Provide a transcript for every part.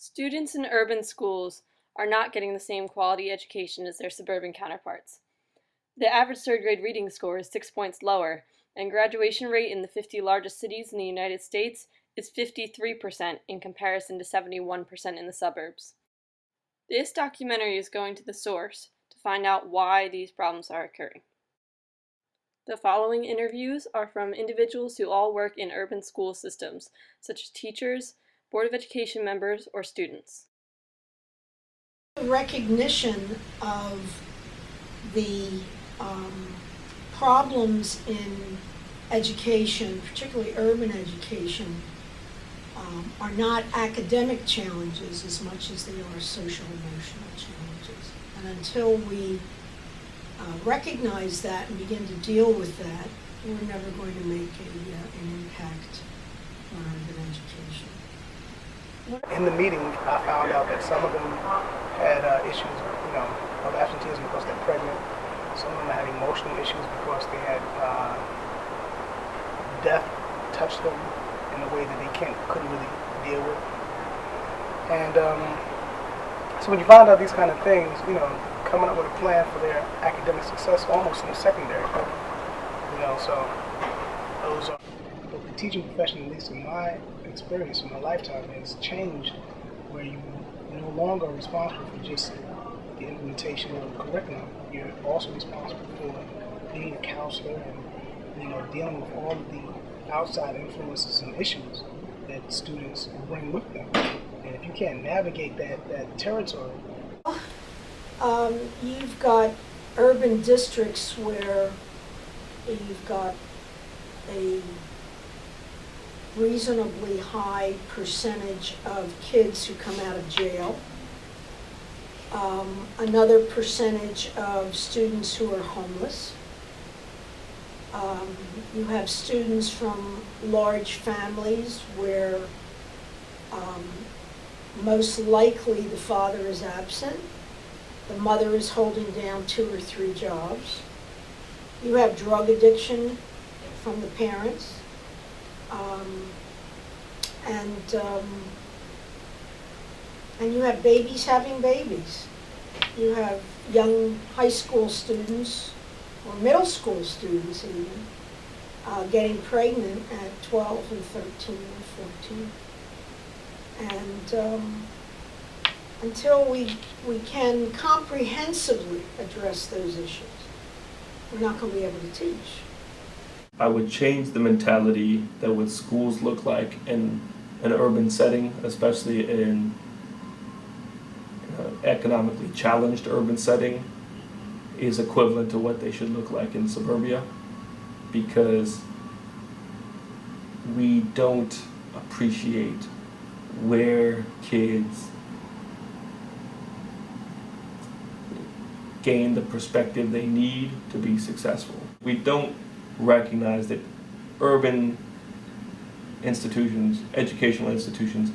Students in urban schools are not getting the same quality education as their suburban counterparts. The average third grade reading score is 6 points lower, and graduation rate in the 50 largest cities in the United States is 53% in comparison to 71% in the suburbs. This documentary is going to the source to find out why these problems are occurring. The following interviews are from individuals who all work in urban school systems, such as teachers, Board of Education members, or students. Recognition of the problems in education, particularly urban education, are not academic challenges as much as they are social emotional challenges. And until we recognize that and begin to deal with that, we're never going to make an impact on urban education. In the meeting, I found out that some of them had issues, of absenteeism because they're pregnant. Some of them had emotional issues because they had death touch them in a way that they couldn't really deal with. And so when you find out these kind of things, coming up with a plan for their academic success almost in the secondary. So those are the teaching profession, at least in my experience in my lifetime, has changed where you no longer are responsible for just the implementation of the curriculum. You're also responsible for being a counselor and dealing with all of the outside influences and issues that students bring with them. And if you can't navigate that territory, you've got urban districts where you've got a reasonably high percentage of kids who come out of jail. Another percentage of students who are homeless. You have students from large families where most likely the father is absent. The mother is holding down 2 or 3 jobs. You have drug addiction from the parents. And you have babies having babies. You have young high school students or middle school students even getting pregnant at 12 and 13 and 14. And until we can comprehensively address those issues, we're not going to be able to teach. I would change the mentality that what schools look like in an urban setting, especially in an economically challenged urban setting, is equivalent to what they should look like in suburbia, because we don't appreciate where kids gain the perspective they need to be successful. We don't recognize that urban institutions, educational institutions,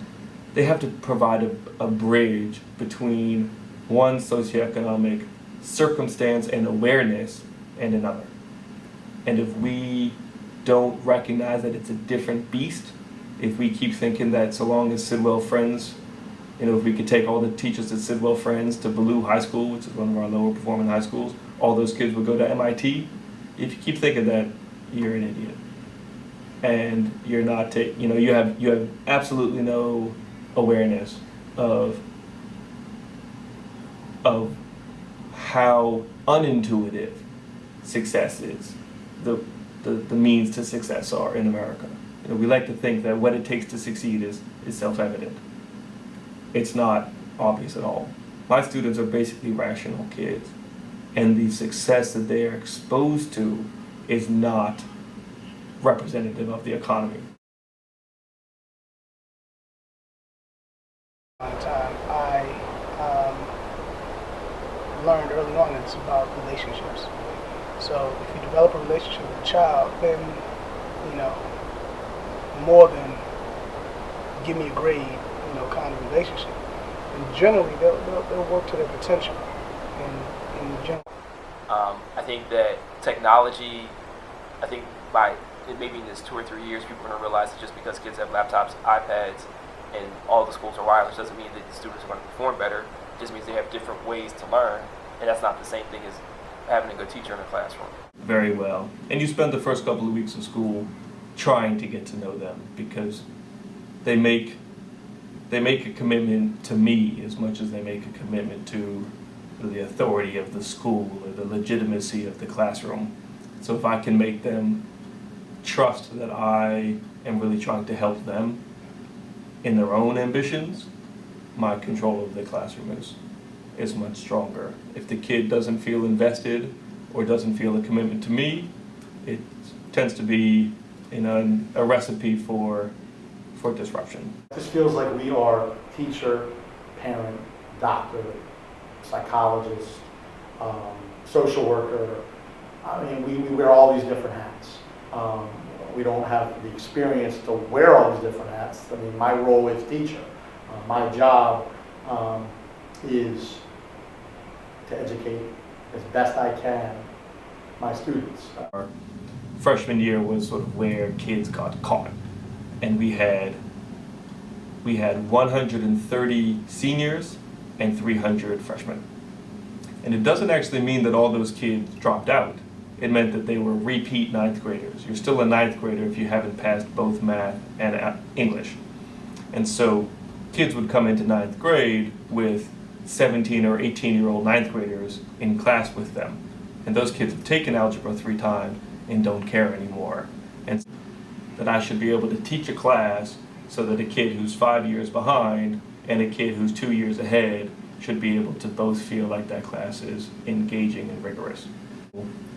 they have to provide a bridge between one socioeconomic circumstance and awareness and another. And if we don't recognize that it's a different beast, if we keep thinking that so long as Sidwell Friends, if we could take all the teachers at Sidwell Friends to Ballou High School, which is one of our lower performing high schools, all those kids would go to MIT. If you keep thinking that, you're an idiot, and you're not you have absolutely no awareness of how unintuitive success is, the means to success are in America. We like to think that what it takes to succeed is self-evident. It's not obvious at all. My students are basically rational kids, and the success that they are exposed to is not representative of the economy. I learned early on that it's about relationships. So if you develop a relationship with a child, then, more than give me a grade, kind of relationship. And generally, they'll work to their potential in general. I think that technology, by maybe in this 2 or 3 years, people are going to realize that just because kids have laptops, iPads, and all the schools are wireless doesn't mean that the students are going to perform better. It just means they have different ways to learn, and that's not the same thing as having a good teacher in the classroom. Very well. And you spend the first couple of weeks of school trying to get to know them, because they make a commitment to me as much as they make a commitment to the authority of the school or the legitimacy of the classroom. So if I can make them trust that I am really trying to help them in their own ambitions, my control of the classroom is much stronger. If the kid doesn't feel invested or doesn't feel a commitment to me, it tends to be a recipe for disruption. This feels like we are teacher, parent, doctor, psychologist, social worker. I mean, we wear all these different hats. We don't have the experience to wear all these different hats. I mean, my role is teacher. My job is to educate as best I can my students. Our freshman year was sort of where kids got caught, and we had 130 seniors and 300 freshmen. And it doesn't actually mean that all those kids dropped out. It meant that they were repeat ninth graders. You're still a ninth grader if you haven't passed both math and English. And so kids would come into ninth grade with 17 or 18-year-old ninth graders in class with them. And those kids have taken algebra 3 times and don't care anymore. And that I should be able to teach a class so that a kid who's 5 years behind and a kid who's 2 years ahead should be able to both feel like that class is engaging and rigorous.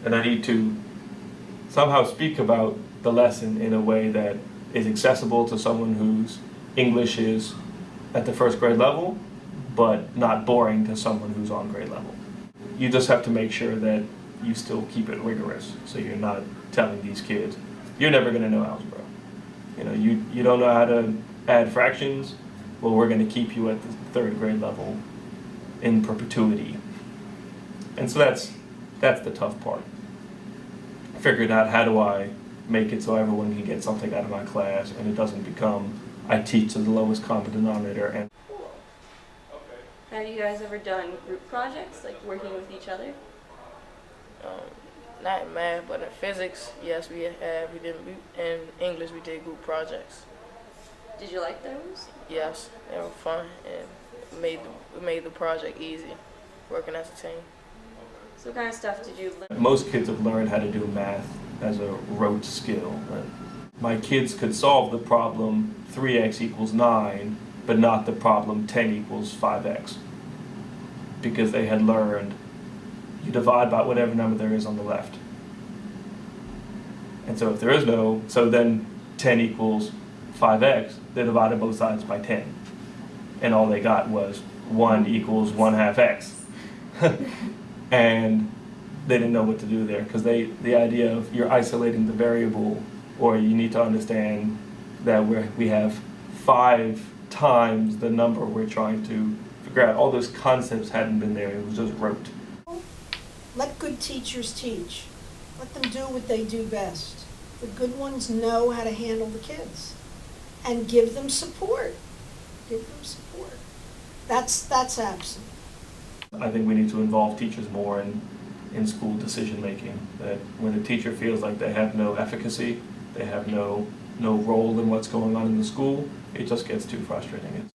And I need to somehow speak about the lesson in a way that is accessible to someone whose English is at the first grade level, but not boring to someone who's on grade level. You just have to make sure that you still keep it rigorous, so you're not telling these kids, you're never going to know algebra. You don't know how to add fractions, well, we're going to keep you at the third grade level in perpetuity. And so that's the tough part. Figuring out how do I make it so everyone can get something out of my class and it doesn't become I teach to the lowest common denominator. And Have you guys ever done group projects, like working with each other? Not in math, but in physics, yes, we have. We did in English. We did group projects. Did you like those? Yes, they were fun and made the project easy, working as a team. So what kind of stuff did you learn? most kids have learned how to do math as a rote skill. My kids could solve the problem 3x equals 9, but not the problem 10 equals 5x, because they had learned you divide by whatever number there is on the left. And so if there is no, so then 10 equals 5x, they divided both sides by 10. And all they got was 1 equals 1/2 x. And they didn't know what to do there, because the idea of you're isolating the variable, or you need to understand that we have 5 times the number we're trying to figure out. All those concepts hadn't been there, it was just rote. Let good teachers teach. Let them do what they do best. The good ones know how to handle the kids. And give them support. Give them support. That's absent. I think we need to involve teachers more in school decision making. That when a teacher feels like they have no efficacy, they have no role in what's going on in the school, it just gets too frustrating.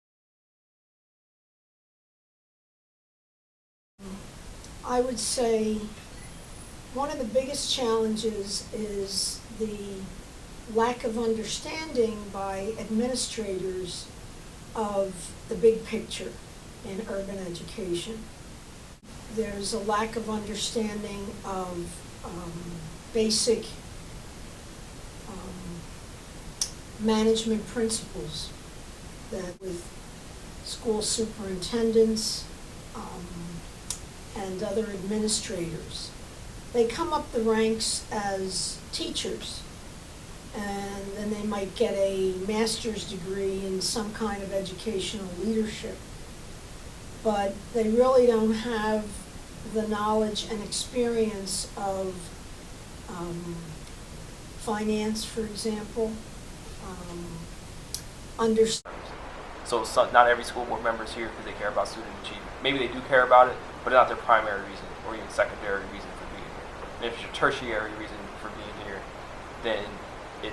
I would say one of the biggest challenges is the lack of understanding by administrators of the big picture in urban education. There's a lack of understanding of basic management principles that with school superintendents and other administrators. They come up the ranks as teachers, and then they might get a master's degree in some kind of educational leadership. But they really don't have the knowledge and experience of finance, for example. So not every school board member is here because they care about student achievement. Maybe they do care about it, but it's not their primary reason or even secondary reason for being here. And if it's your tertiary reason for being here, then you're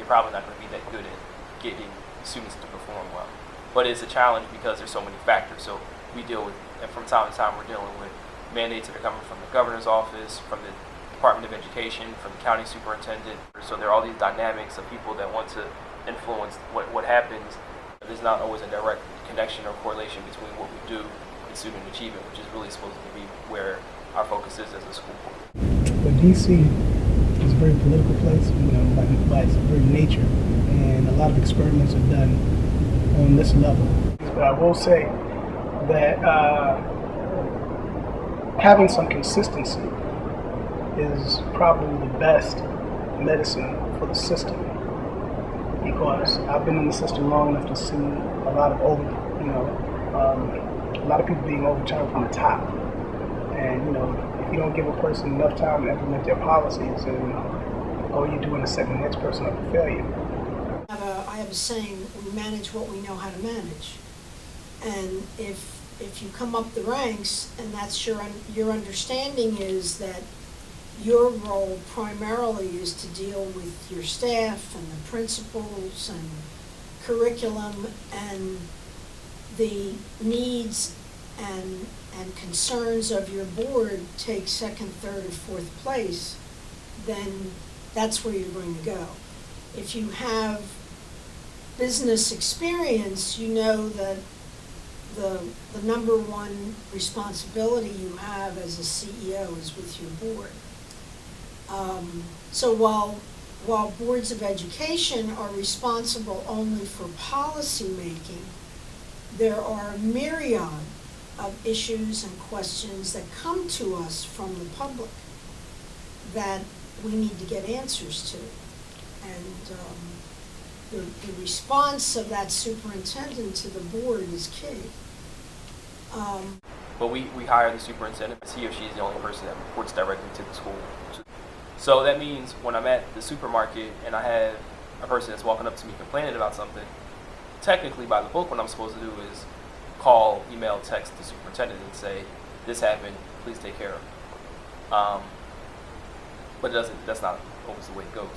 probably not going to be that good at getting students to perform well. But it's a challenge because there's so many factors. So we deal with, and from time to time, we're dealing with mandates that are coming from the governor's office, from the Department of Education, from the county superintendent. So there are all these dynamics of people that want to influence what happens. There's not always a direct connection or correlation between what we do and student achievement, which is really supposed to be where our focus is as a school board. But DC is a very political place, by its very nature, and a lot of experiments are done on this level. But I will say that having some consistency is probably the best medicine for the system, because I've been in the system long enough to see a lot of a lot of people being overturned from the top. And if you don't give a person enough time to implement their policies, and all you're doing is setting the next person up for failure. I have a saying: we manage what we know how to manage. And if you come up the ranks, and that's your understanding is that your role primarily is to deal with your staff and the principals and curriculum, and the needs and concerns of your board take second, third, or fourth place, then that's where you're going to go. If you have business experience, you know that the number one responsibility you have as a CEO is with your board. So while boards of education are responsible only for policy making, there are a myriad of issues and questions that come to us from the public that we need to get answers to. And the response of that superintendent to the board is key. But we hire the superintendent. He or she is the only person that reports directly to the school. So that means when I'm at the supermarket and I have a person that's walking up to me complaining about something, technically by the book what I'm supposed to do is call, email, text the superintendent and say, this happened, please take care of it. But that's not always the way it goes.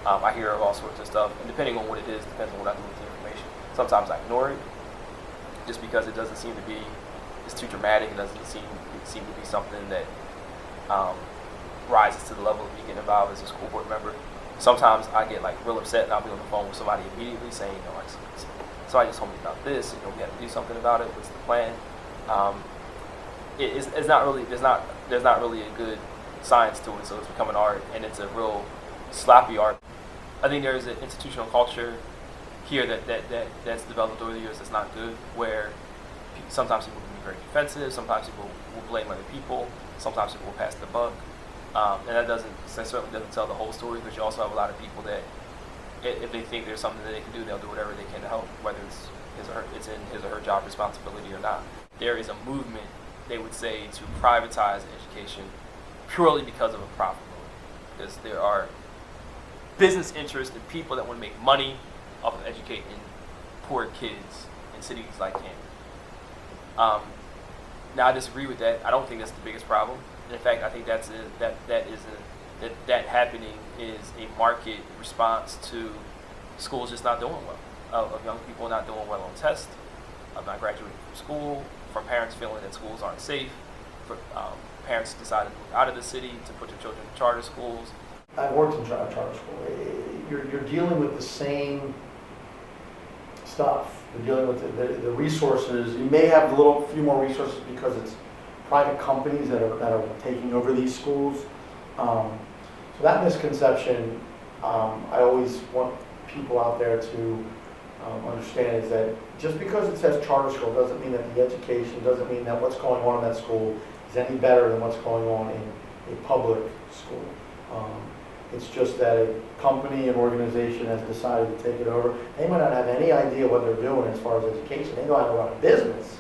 I hear of all sorts of stuff, and depending on what it is, depends on what I do with the information. Sometimes I ignore it, just because it doesn't seem to be, it's too dramatic, it doesn't seem to be something that rises to the level of me getting involved as a school board member. Sometimes I get real upset and I'll be on the phone with somebody immediately saying, somebody just told me about this, we have to do something about it, what's the plan? It's not really, there's not really a good science to it, so it's become an art, and it's a real sloppy art. I think there is an institutional culture here that's developed over the years that's not good, where sometimes people can be very defensive, sometimes people will blame other people, sometimes people will pass the buck, and that certainly doesn't tell the whole story, because you also have a lot of people that if they think there's something that they can do, they'll do whatever they can to help, whether it's in his or her job responsibility or not. There is a movement, they would say, to privatize education purely because of a profit motive, because there are business interests and people that want to make money off of educating poor kids in cities like Camden. Now, I disagree with that. I don't think that's the biggest problem. In fact, I think that happening is a market response to schools just not doing well, of young people not doing well on tests, of not graduating from school, from parents feeling that schools aren't safe, for parents deciding to move out of the city to put their children in charter schools. I've worked in charter school. You're dealing with the same stuff. You're dealing with the resources. You may have a few more resources because it's private companies that are taking over these schools. So that misconception, I always want people out there to understand is that just because it says charter school doesn't mean that the education, doesn't mean that what's going on in that school is any better than what's going on in a public school. It's just that a company, an organization has decided to take it over. They might not have any idea what they're doing as far as education. They know how to run a business.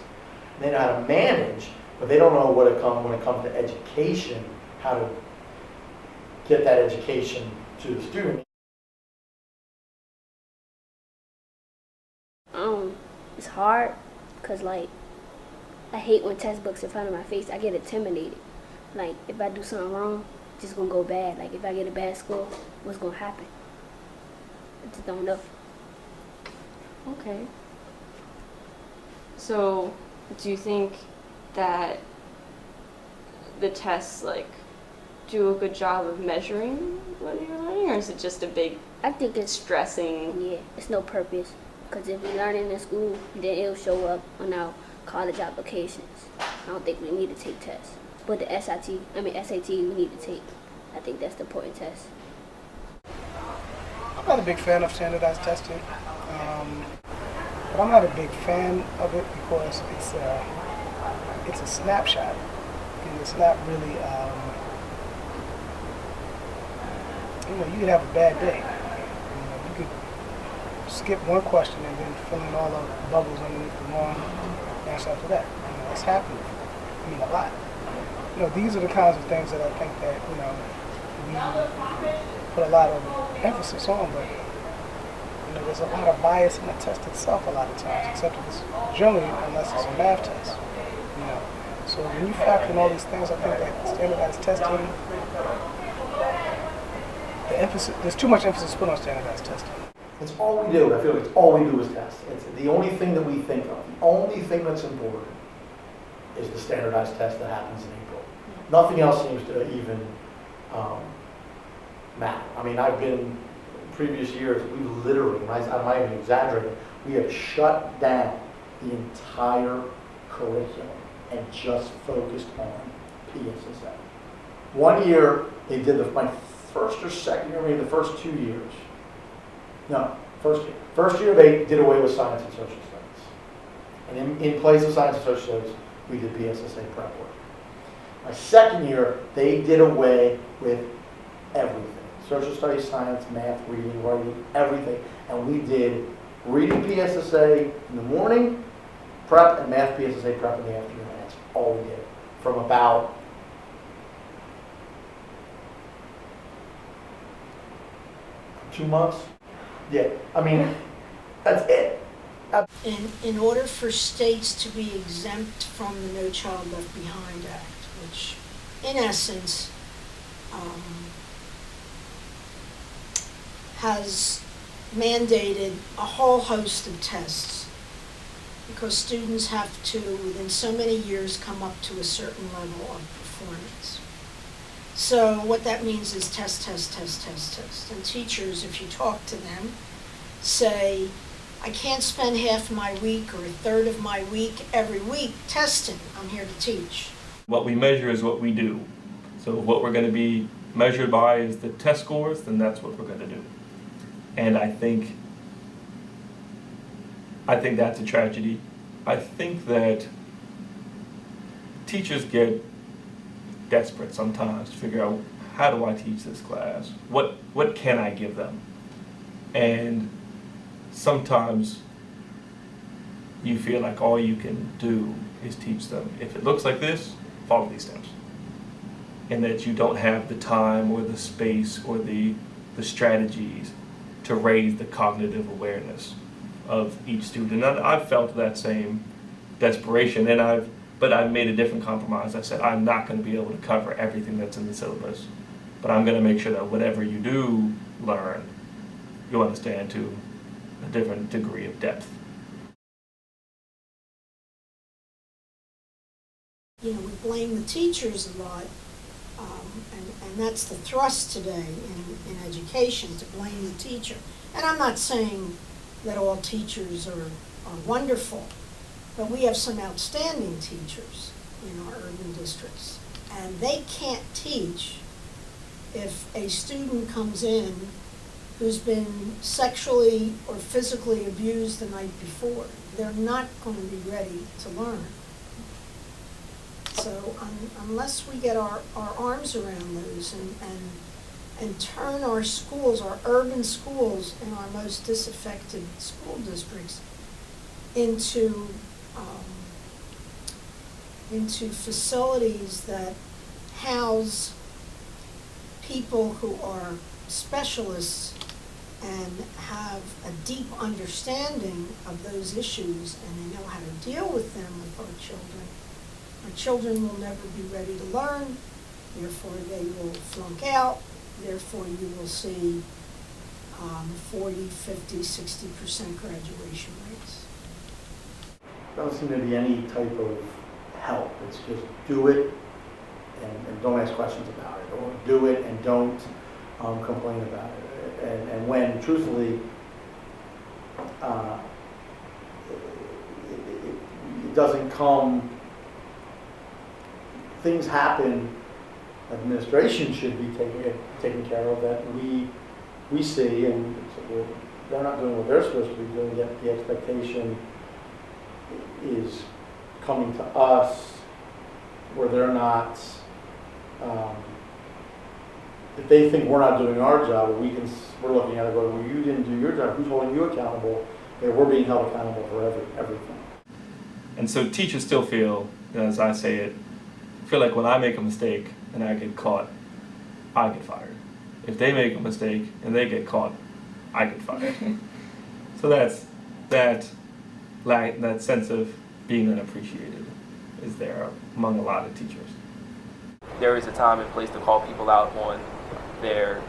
They know how to manage, but they don't know when it comes to education, how to get that education to the student. it's hard because, like, I hate when textbooks in front of my face. I get intimidated. Like, if I do something wrong, it's just going to go bad. Like, if I get a bad score, what's going to happen? I just don't know. Okay. So, do you think that the tests, like, do a good job of measuring what you're learning, or is it just a big I think it's stressing? Yeah, it's no purpose. Because if we learn it in school, then it'll show up on our college applications. I don't think we need to take tests. But the SAT, we need to take. I think that's the important test. I'm not a big fan of standardized testing, but I'm not a big fan of it because it's a snapshot, and it's not really. You could have a bad day. You could skip one question and then fill in all the bubbles underneath the wrong answer after that. That's happened. A lot. These are the kinds of things that I think that we put a lot of emphasis on, but there's a lot of bias in the test itself a lot of times, except if it's generally unless it's a math test. So when you factor in all these things, I think that standardized testing, there's too much emphasis put on standardized testing. It's all we do. I feel like it's all we do is test. It's the only thing that we think of. The only thing that's important is the standardized test that happens in April. Nothing else seems to even matter. I've been, previous years, we literally, I'm not even exaggerating, we have shut down the entire curriculum and just focused on PSSA. One year, they did my first or second year, maybe the first 2 years. No, first year. First year, they did away with science and social studies. And in place of science and social studies, we did PSSA prep work. My second year, they did away with everything. Social studies, science, math, reading, writing, everything. And we did reading PSSA in the morning, prep, and math PSSA prep in the afternoon. That's all we did. From about 2 months. Yeah, that's it. In order for states to be exempt from the No Child Left Behind Act, which in essence has mandated a whole host of tests, because students have to, within so many years, come up to a certain level of performance. So what that means is test. And teachers, if you talk to them, say, I can't spend half my week or a third of my week every week testing. I'm here to teach. What we measure is what we do. So if what we're going to be measured by is the test scores, then that's what we're going to do. And I think that's a tragedy. I think that teachers get desperate sometimes to figure out, how do I teach this class? What can I give them? And sometimes you feel like all you can do is teach them. If it looks like this, follow these steps. And that you don't have the time or the space or the strategies to raise the cognitive awareness of each student. And I've felt that same desperation, but I've made a different compromise. I said, I'm not going to be able to cover everything that's in the syllabus, but I'm going to make sure that whatever you do learn, you'll understand to a different degree of depth. We blame the teachers a lot, and that's the thrust today in education, to blame the teacher. And I'm not saying that all teachers are wonderful, but we have some outstanding teachers in our urban districts. And they can't teach if a student comes in who's been sexually or physically abused the night before. They're not going to be ready to learn. So unless we get our arms around those and turn our schools, our urban schools in our most disaffected school districts into facilities that house people who are specialists and have a deep understanding of those issues, and they know how to deal with them with our children. Our children will never be ready to learn, therefore they will flunk out, therefore you will see 40, 50, 60% graduation rates. Doesn't seem to be any type of help. It's just do it and don't ask questions about it, or do it and don't complain about it. And when, truthfully, it doesn't come, things happen, administration should be taken care of, that we see, and so they're not doing what they're supposed to be doing, yet the expectation is coming to us where they're not, if they think we're not doing our job, we're looking at it going, well, you didn't do your job, who's holding you accountable? And we're being held accountable for everything. And so teachers still feel, as I say it, feel like when I make a mistake and I get caught, I get fired. If they make a mistake and they get caught, I get fired. So that's that sense of being unappreciated is there among a lot of teachers. There is a time and place to call people out on their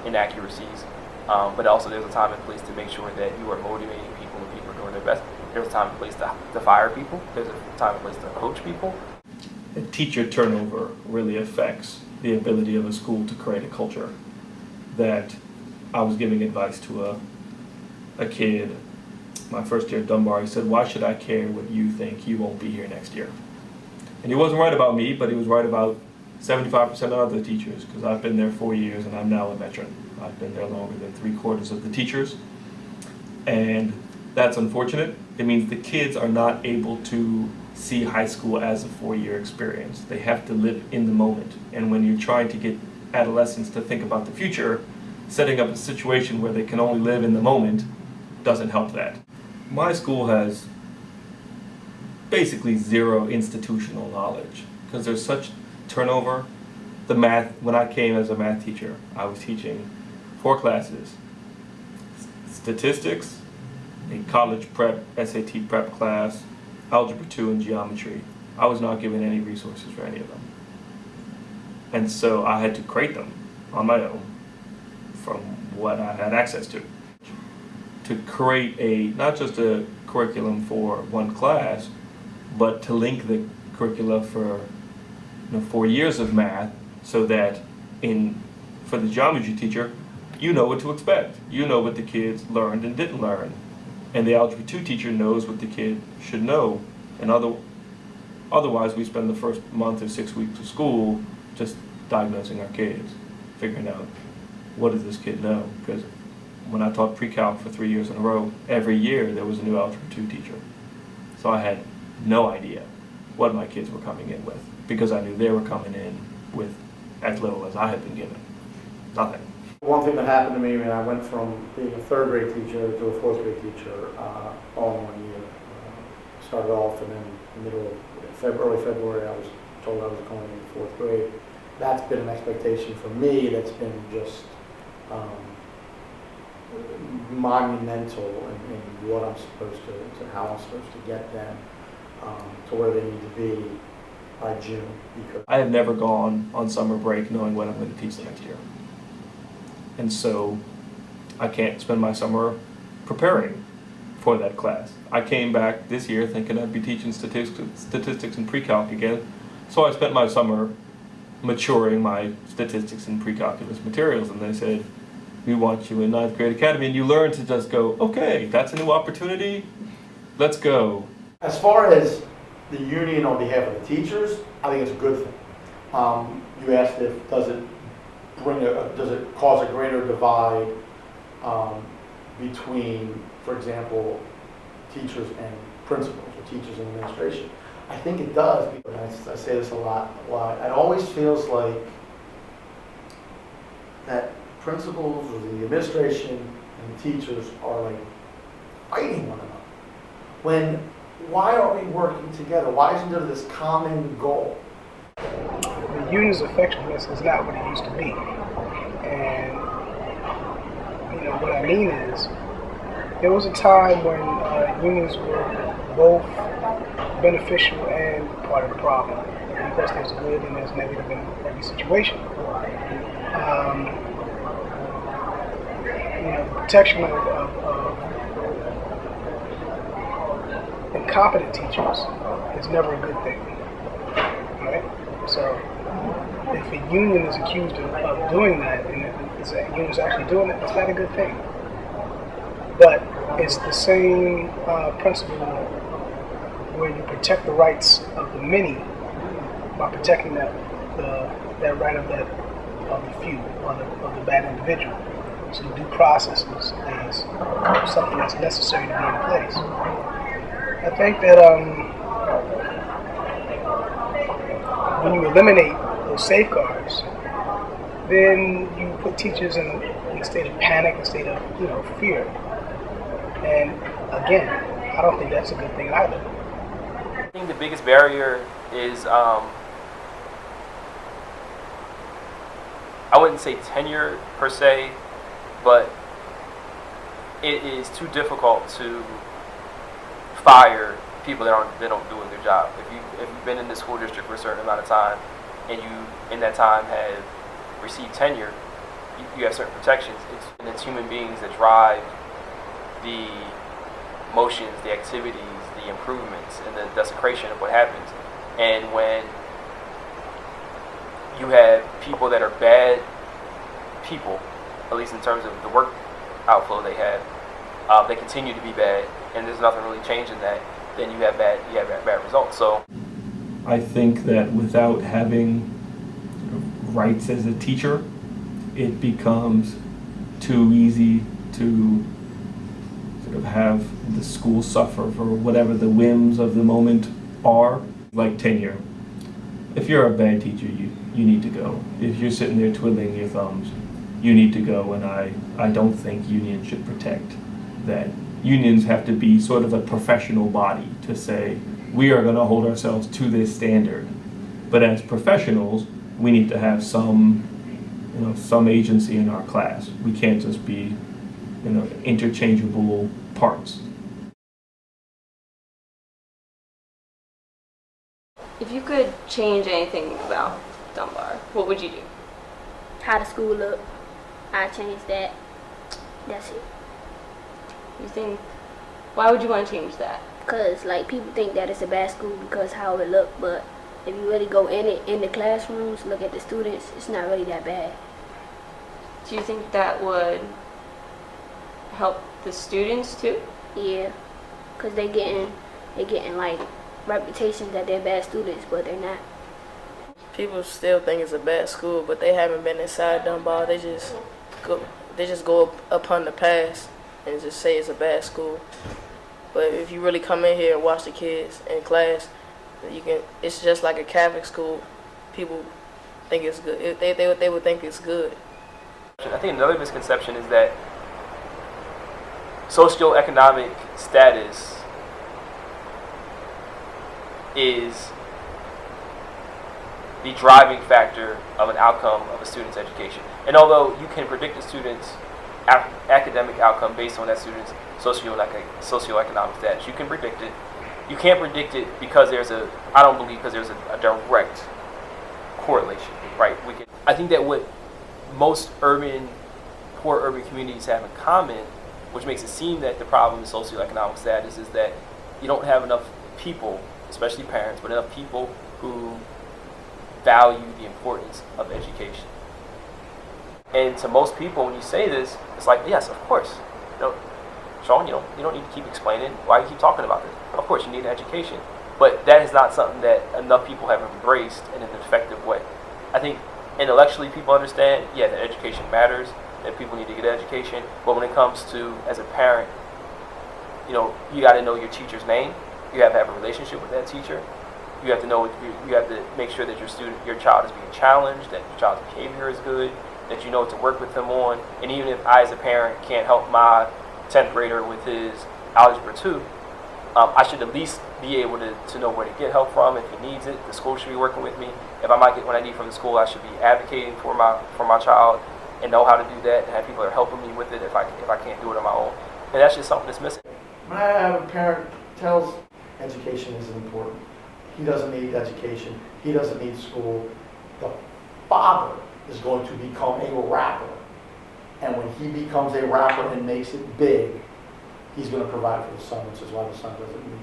inaccuracies, but also there's a time and place to make sure that you are motivating people and people are doing their best. There's a time and place to fire people. There's a time and place to coach people. The teacher turnover really affects the ability of a school to create a culture. That I was giving advice to a kid my first year at Dunbar. He said, "Why should I care what you think? You won't be here next year." And he wasn't right about me, but he was right about 75% of other teachers, because I've been there 4 years and I'm now a veteran. I've been there longer than 3/4 of the teachers. And that's unfortunate. It means the kids are not able to see high school as a 4-year experience. They have to live in the moment. And when you're trying to get adolescents to think about the future, setting up a situation where they can only live in the moment doesn't help that. My school has basically zero institutional knowledge because there's such turnover. The math, when I came as a math teacher, I was teaching 4 classes: statistics, a college prep, SAT prep class, algebra 2, and geometry. I was not given any resources for any of them. And so I had to create them on my own from what I had access to create not just a curriculum for one class, but to link the curricula for 4 years of math, so that for the geometry teacher, you know what to expect. You know what the kids learned and didn't learn. And the algebra 2 teacher knows what the kid should know. And otherwise, we spend the first month or 6 weeks of school just diagnosing our kids, figuring out what does this kid know. Because when I taught pre-calc for 3 years in a row, every year there was a new algebra 2 teacher. So I had no idea what my kids were coming in with, because I knew they were coming in with as little as I had been given. Nothing. One thing that happened to me when I went from being a 3rd grade teacher to a 4th grade teacher all in 1 year. Started off, and then early February I was told I was going into 4th grade. That's been an expectation for me that's been just monumental in what I'm supposed to how I'm supposed to get them to where they need to be by June. Because I have never gone on summer break knowing what I'm going to teach the next year. And so I can't spend my summer preparing for that class. I came back this year thinking I'd be teaching statistics and pre-calc again. So I spent my summer maturing my statistics and pre-calculus materials, and they said, "We want you in 9th grade academy," and you learn to just go, okay, that's a new opportunity, let's go. as far as the union on behalf of the teachers, I think it's a good thing. You asked if does it cause a greater divide between, for example, teachers and principals, or teachers and administration. I think it does. I say this a lot. It always feels like that principals or the administration and the teachers are like fighting one another. Why are we working together? Why isn't there this common goal? The union's effectiveness is not what it used to be. And, what I mean is, there was a time when unions were both beneficial and part of the problem. And of course, there's good and there's negative in every situation. The protection of incompetent teachers is never a good thing, right? So if a union is accused of doing that, and if the union is actually doing it, it's not a good thing. But it's the same principle where you protect the rights of the many by protecting that right of the few, or of the bad individual. So due process is something that's necessary to be in place. I think that when you eliminate those safeguards, then you put teachers in a state of panic, a state of fear. And again, I don't think that's a good thing either. I think the biggest barrier is I wouldn't say tenure per se, but it is too difficult to fire people that don't do a good job. If you've been in the school district for a certain amount of time, and you in that time have received tenure, you have certain protections. It's human beings that drive the motions, the activities, the improvements, and the desecration of what happens. And when you have people that are bad people, at least in terms of the work outflow they have, they continue to be bad, and there's nothing really changing that, then you have bad results. So I think that without having rights as a teacher, it becomes too easy to sort of have the school suffer for whatever the whims of the moment are, like tenure. If you're a bad teacher, you need to go. If you're sitting there twiddling your thumbs, you need to go, and I don't think unions should protect that. Unions have to be sort of a professional body to say, we are going to hold ourselves to this standard. But as professionals, we need to have some agency in our class. We can't just be, interchangeable parts. If you could change anything about Dunbar, what would you do? How the school look, I change that. That's it. You think, why would you want to change that? Because people think that it's a bad school because how it look, but if you really go in the classrooms, look at the students, it's not really that bad. Do you think that would help the students too? Yeah, because they getting reputations that they're bad students, but they're not. People still think it's a bad school, but they haven't been inside Dunbar. They just go upon the past and just say it's a bad school. But if you really come in here and watch the kids in class, it's just like a Catholic school. People think it's good. They would think it's good. I think another misconception is that socioeconomic status is the driving factor of an outcome of a student's education. And although you can predict a student's academic outcome based on that student's socioeconomic status, you can predict it. You can't predict it because I don't believe because there's a direct correlation, right? I think that what most poor urban communities have in common, which makes it seem that the problem is socioeconomic status, is that you don't have enough people, especially parents, but enough people who value the importance of education. And to most people, when you say this, it's like, yes, of course. Sean, you don't need to keep explaining why you keep talking about this. Of course, you need an education. But that is not something that enough people have embraced in an effective way. I think intellectually people understand, that education matters, that people need to get education. But when it comes to, as a parent, you got to know your teacher's name. You have to have a relationship with that teacher. You have to make sure that your child is being challenged, that your child's behavior is good, that you know what to work with them on. And even if I, as a parent, can't help my 10th grader with his Algebra 2, I should at least be able to know where to get help from if he needs it. The school should be working with me. If I might get what I need from the school, I should be advocating for my child. and know how to do that, and have people that are helping me with it if I can't do it on my own. And that's just something that's missing. When I have a parent tells education isn't important, he doesn't need education, he doesn't need school, the father is going to become a rapper. And when he becomes a rapper and makes it big, he's going to provide for the son, which is why the son doesn't need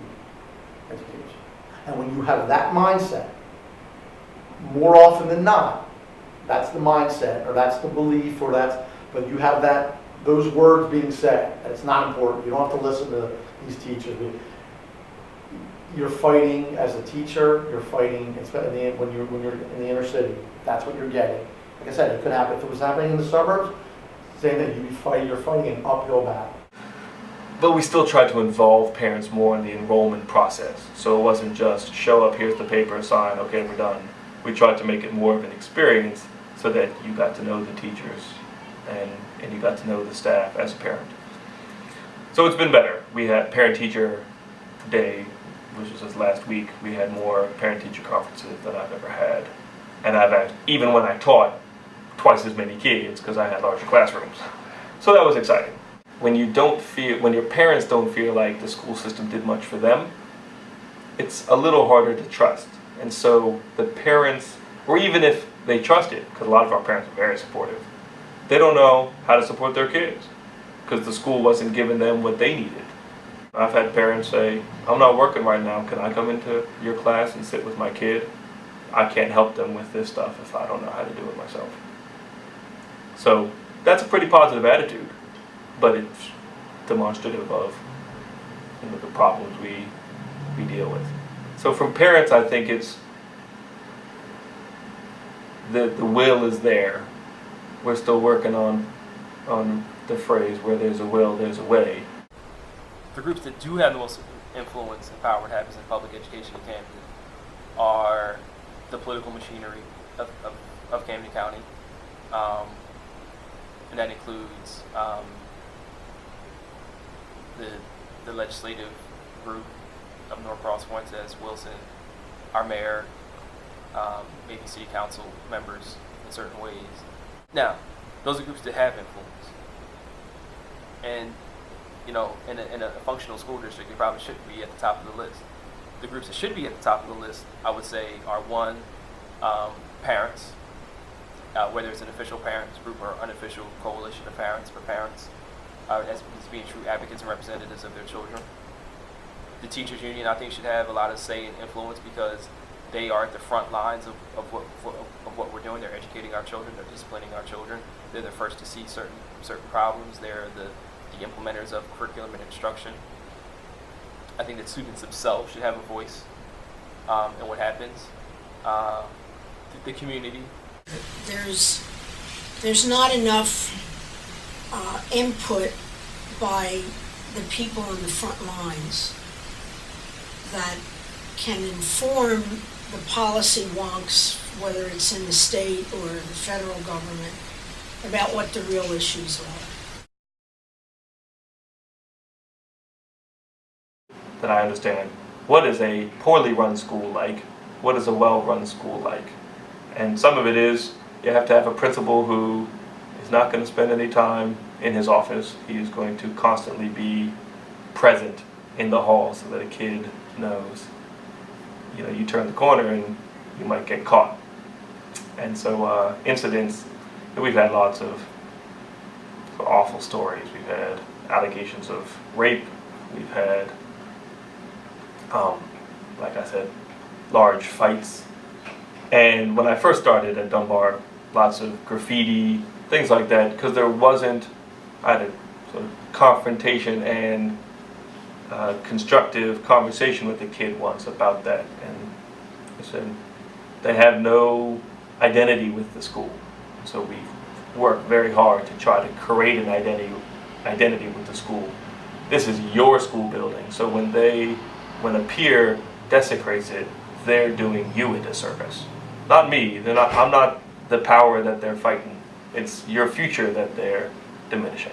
education. And when you have that mindset, more often than not, that's the mindset, or that's the belief, or but you have those words being said, and it's not important. You don't have to listen to these teachers. You're fighting as a teacher, you're fighting, when you're in the inner city, that's what you're getting. Like I said, it could happen. If it was happening in the suburbs, same thing, you're fighting an uphill battle. But we still tried to involve parents more in the enrollment process. So it wasn't just show up, here's the paper, sign, okay, we're done. We tried to make it more of an experience so that you got to know the teachers and you got to know the staff as a parent. So it's been better. We had parent-teacher day, which was just last week. We had more parent-teacher conferences than I've ever had. And I've had, even when I taught, twice as many kids because I had larger classrooms. So that was exciting. When your parents don't feel like the school system did much for them, it's a little harder to trust. And so the parents, or even if they trust it, because a lot of our parents are very supportive, they don't know how to support their kids because the school wasn't giving them what they needed. I've had parents say, I'm not working right now, can I come into your class and sit with my kid? I can't help them with this stuff if I don't know how to do it myself. So that's a pretty positive attitude, but it's demonstrative of the problems we deal with. So from parents, I think it's the will is there. We're still working on the phrase, where there's a will, there's a way. The groups that do have the most influence and power, what happens in public education in Camden, are the political machinery of Camden County. And that includes the legislative group of North Cross Fuentes, Wilson, our mayor, maybe city council members in certain ways. Now, those are groups that have influence. And, in a functional school district, it probably shouldn't be at the top of the list. The groups that should be at the top of the list, I would say, are one, parents, whether it's an official parents group or unofficial coalition of parents for parents, as being true advocates and representatives of their children. The teachers union, I think, should have a lot of say and influence because they are at the front lines of what we're doing. They're educating our children. They're disciplining our children. They're the first to see certain problems. They're the implementers of curriculum and instruction. I think that students themselves should have a voice in what happens. The community. There's not enough input by the people on the front lines that can inform the policy wonks, whether it's in the state or the federal government, about what the real issues are. That I understand what is a poorly run school like, what is a well-run school like. And some of it is you have to have a principal who is not going to spend any time in his office. He is going to constantly be present in the hall so that a kid knows, you turn the corner and you might get caught. And so incidents, we've had lots of awful stories. We've had allegations of rape. We've had, like I said, large fights. And when I first started at Dunbar, lots of graffiti, things like that, because I had a sort of confrontation and constructive conversation with the kid once about that. And I said, they have no identity with the school. So we worked very hard to try to create an identity with the school. This is your school building. So when a peer desecrates it, they're doing you a disservice. Not me. I'm not the power that they're fighting. It's your future that they're diminishing.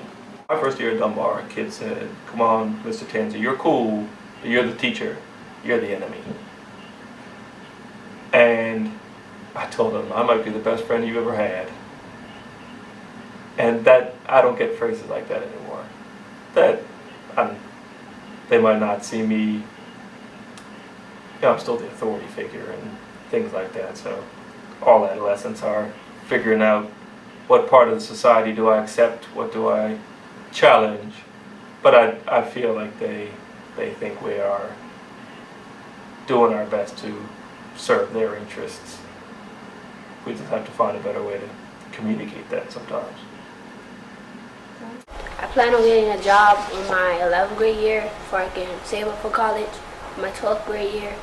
My first year at Dunbar, a kid said, "Come on, Mr. Tanzi, you're cool, but you're the teacher. You're the enemy." And I told him, I might be the best friend you ever had. And that, I don't get phrases like that anymore. That they might not see me, you know, I'm still the authority figure and things like that. So all adolescents are figuring out what part of the society do I accept, what do I challenge. But I feel like they think we are doing our best to serve their interests. We just have to find a better way to communicate that sometimes. I plan on getting a job in my 11th grade year before I can save up for college, my 12th grade year,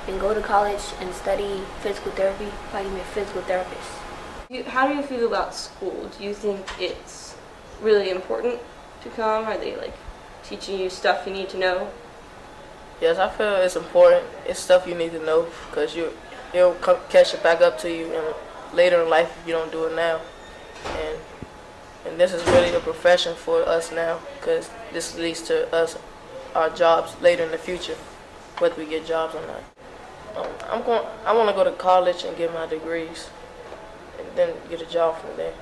and go to college and study physical therapy if I can be a physical therapist. How do you feel about school? Do you think it's really important to come? Are they like teaching you stuff you need to know? Yes, I feel it's important. It's stuff you need to know because it'll catch it back up to you and later in life if you don't do it now. And this is really a profession for us now because this leads to us, our jobs later in the future, whether we get jobs or not. I want to go to college and get my degrees and then get a job from there.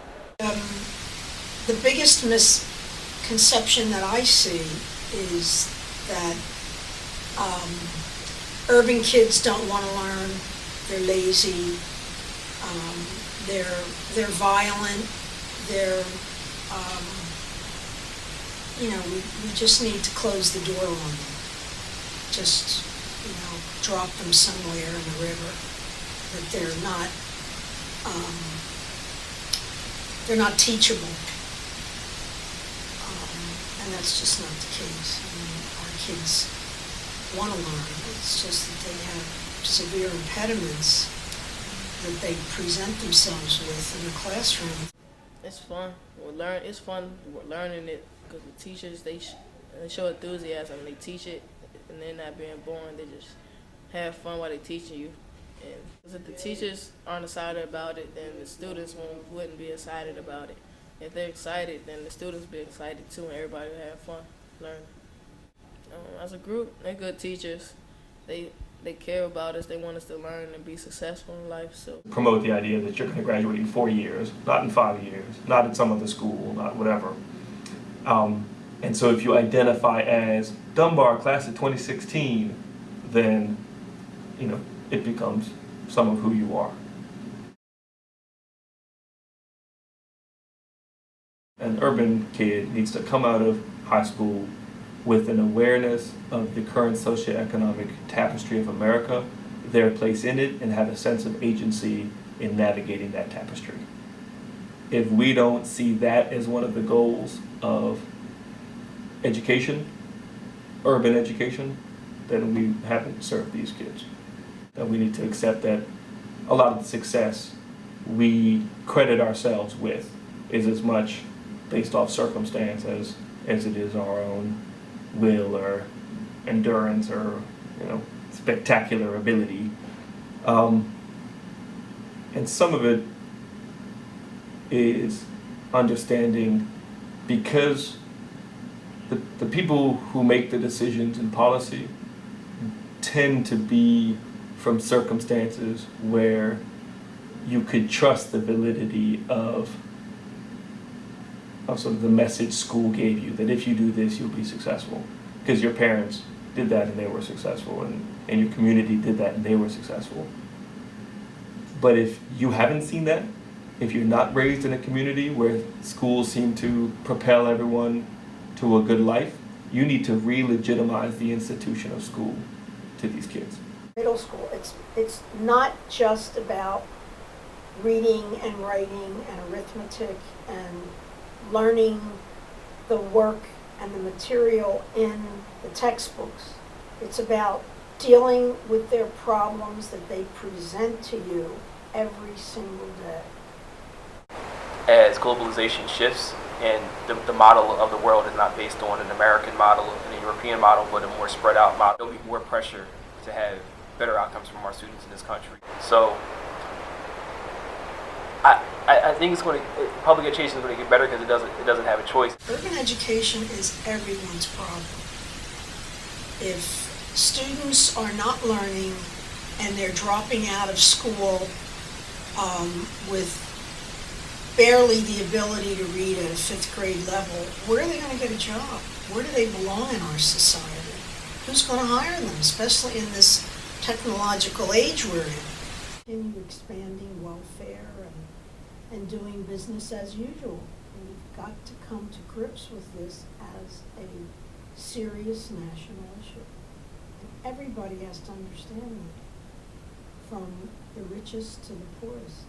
The biggest misconception that I see is that urban kids don't want to learn, they're lazy, they're violent, they're, we just need to close the door on them. Just, drop them somewhere in the river. That they're not teachable. And that's just not the case. I mean, our kids want to learn. It's just that they have severe impediments that they present themselves with in the classroom. It's fun. It's fun learning it because the teachers, they show enthusiasm. They teach it and they're not being boring. They just have fun while they're teaching you. And if the teachers aren't excited about it, then the students wouldn't be excited about it. If they're excited, then the students will be excited too, and everybody will have fun learning. As a group, they're good teachers. They care about us. They want us to learn and be successful in life. So Promote the idea that you're going to graduate in 4 years, not in 5 years, not at some other school, not whatever. And so if you identify as Dunbar class of 2016, then it becomes some of who you are. An urban kid needs to come out of high school with an awareness of the current socioeconomic tapestry of America, their place in it, and have a sense of agency in navigating that tapestry. If we don't see that as one of the goals of education, urban education, then we haven't served these kids. That we need to accept that a lot of the success we credit ourselves with is as much based off circumstance as it is our own will or endurance or spectacular ability. And some of it is understanding because the people who make the decisions in policy tend to be from circumstances where you could trust the validity of sort of the message school gave you, that if you do this, you'll be successful. Because your parents did that and they were successful, and your community did that and they were successful. But if you haven't seen that, if you're not raised in a community where schools seem to propel everyone to a good life, you need to re-legitimize the institution of school to these kids. Middle school, it's not just about reading and writing and arithmetic and learning the work and the material in the textbooks. It's about dealing with their problems that they present to you every single day. As globalization shifts and the model of the world is not based on an American model and a European model, but a more spread out model, there'll be more pressure to have better outcomes from our students in this country. So I think it's going to, public education is going to get better because it doesn't have a choice. Urban education is everyone's problem. If students are not learning and they're dropping out of school with barely the ability to read at a 5th grade level, where are they going to get a job? Where do they belong in our society? Who's going to hire them, especially in this technological age we're in? Continue expanding welfare and doing business as usual. We've got to come to grips with this as a serious national issue. And everybody has to understand that, from the richest to the poorest.